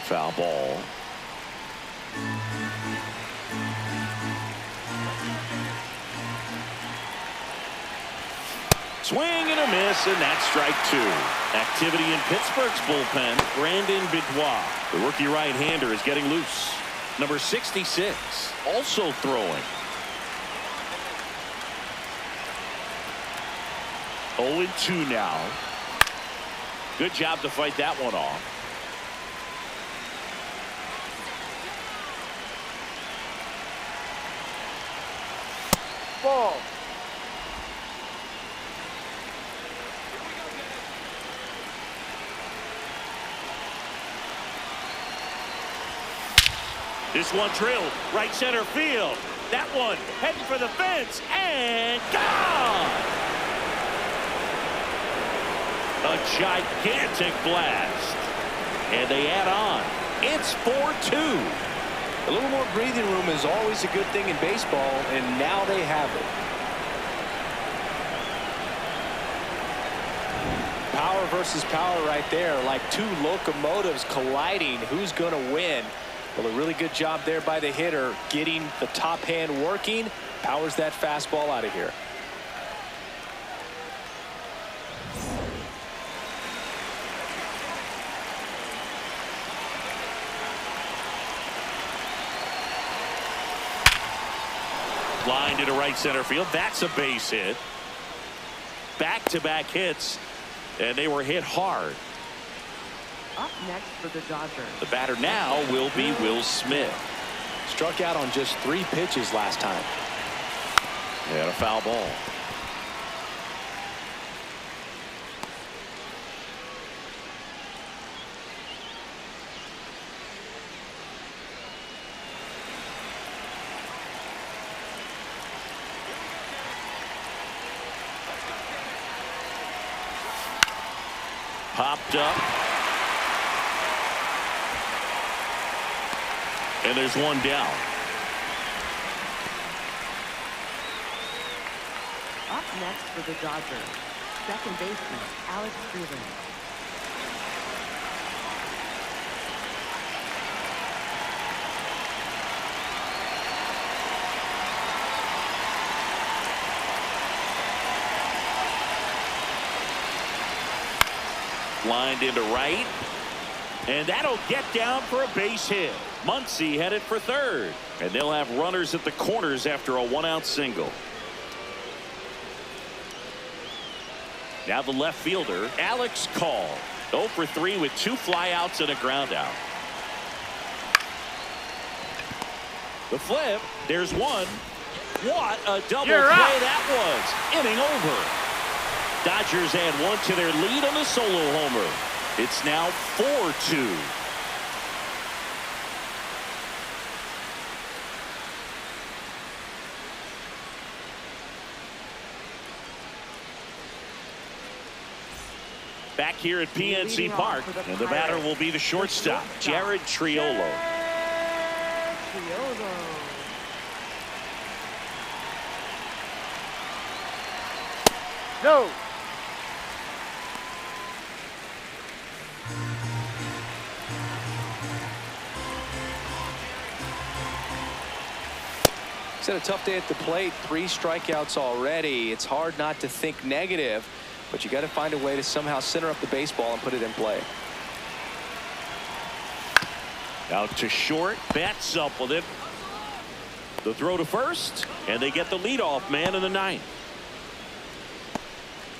Speaker 1: Foul ball. Swing and a miss, and that's strike 2. Activity in Pittsburgh's bullpen. Brandon Bidwell, the rookie right-hander, is getting loose. Number 66, also throwing. 0-2 now. Good job to fight that one off.
Speaker 3: Ball.
Speaker 1: This one drilled right center field. That one heading for the fence and gone. A gigantic blast. And they add on. It's 4-2.
Speaker 2: A little more breathing room is always a good thing in baseball, and now they have it. Power versus power right there, like two locomotives colliding. Who's going to win? Well, a really good job there by the hitter, getting the top hand working, powers that fastball out of here.
Speaker 1: Line into right center field. That's a base hit. Back-to-back hits, and they were hit hard.
Speaker 4: Up next for the Dodgers.
Speaker 1: The batter now will be Will Smith.
Speaker 2: Struck out on just 3 pitches last time.
Speaker 1: And a foul ball. Popped up. And there's one down.
Speaker 4: Up next for the Dodgers, second baseman Alex Skenes.
Speaker 1: Lined into right, and that'll get down for a base hit. Muncy headed for third, and they'll have runners at the corners after a 1-out single. Now the left fielder, Alex Call, 0 for 3 with 2 flyouts and a ground out. The flip, there's one. What a double play that was. Inning over. Dodgers add 1 to their lead on the solo homer. It's now 4-2. Back here at PNC Park, and the batter will be the shortstop, Jared Triolo.
Speaker 3: No.
Speaker 2: He's had a tough day at the plate. 3 strikeouts already. It's hard not to think negative, but you got to find a way to somehow center up the baseball and put it in play.
Speaker 1: Out to short, bats up with it. The throw to first, and they get the leadoff man in the 9th.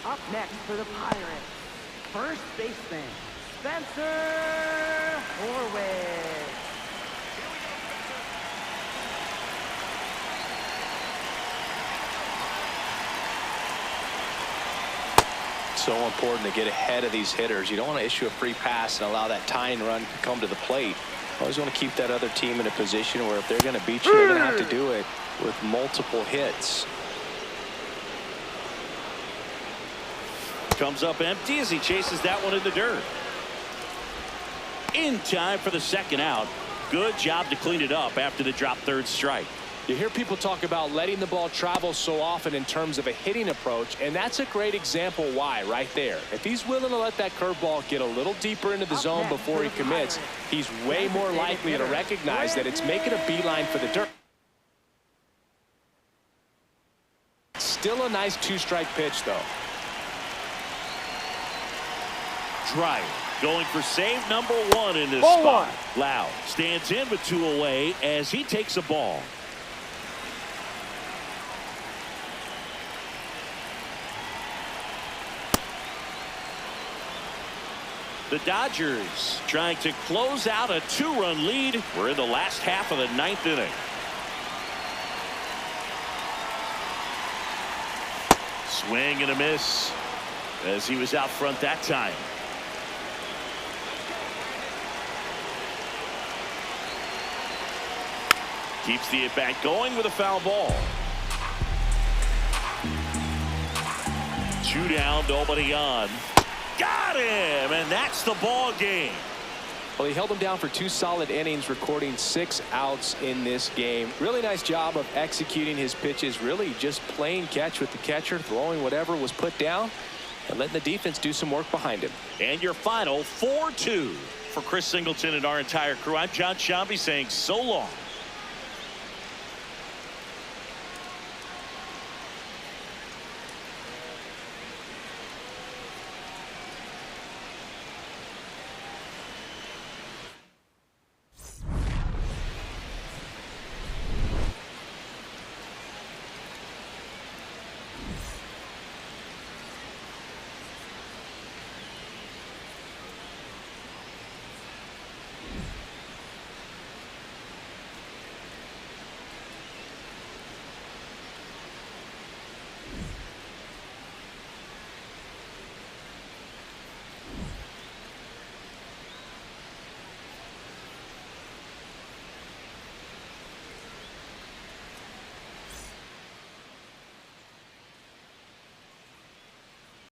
Speaker 4: Up next for the Pirates, first baseman Spencer Horwitz.
Speaker 2: So important to get ahead of these hitters. You don't want to issue a free pass and allow that tying run to come to the plate. Always want to keep that other team in a position where if they're going to beat you, they're going to have to do it with multiple hits.
Speaker 1: Comes up empty as he chases that one in the dirt. In time for the second out. Good job to clean it up after the drop third strike.
Speaker 2: You hear people talk about letting the ball travel so often in terms of a hitting approach, and that's a great example why right there. If he's willing to let that curveball get a little deeper into the zone before he commits, he's way more likely to recognize that it's making a beeline for the dirt. Still a nice 2-strike pitch, though.
Speaker 1: Drive going for save number 1 in this spot. Lau stands in with 2 away as he takes a ball. The Dodgers trying to close out a 2-run lead. We're in the last half of the 9th inning. Swing and a miss as he was out front that time. Keeps the at-bat going with a foul ball. 2 down, nobody on. Got him, and that's the ball game.
Speaker 2: Well, he held him down for 2 solid innings, recording 6 outs in this game. Really nice job of executing his pitches, really just playing catch with the catcher, throwing whatever was put down, and letting the defense do some work behind him.
Speaker 1: And your final 4-2. For Chris Singleton and our entire crew, I'm John Shambi saying so long.